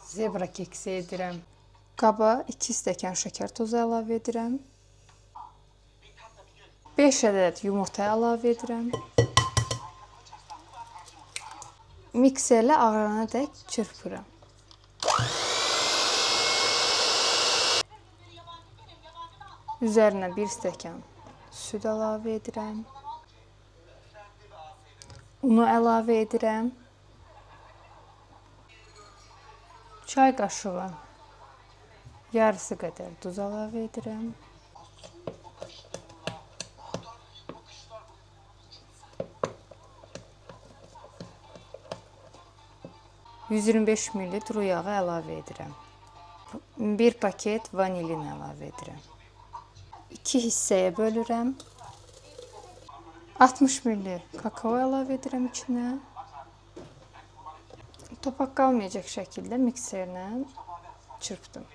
Zebra keksi edirəm. Qaba 2 stəkan şəkər tozu əlavə edirəm. 5 ədəd yumurta əlavə edirəm. Mikserlə ağarana dək çırpıram. Üzərinə 1 stəkan süd əlavə edirəm. Unu əlavə edirəm. Çay qaşığı yarısı qədər duz əlavə edirəm. $125 ml duru yağı əlavə edirəm. 1 paket vanilin əlavə edirəm. 2 hissəyə bölürəm. 60 ml kakao əlavə edirəm içinə. Topak qalmayacaq şəkildə mikserlə çırpdım.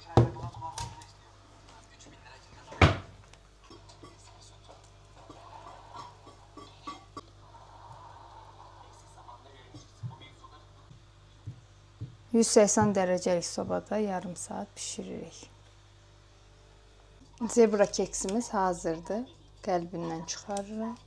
%180 dərəcəlik sobada yarım saat bişiririk. Zebra keksimiz hazırdır. Qəlbindən çıxarıram.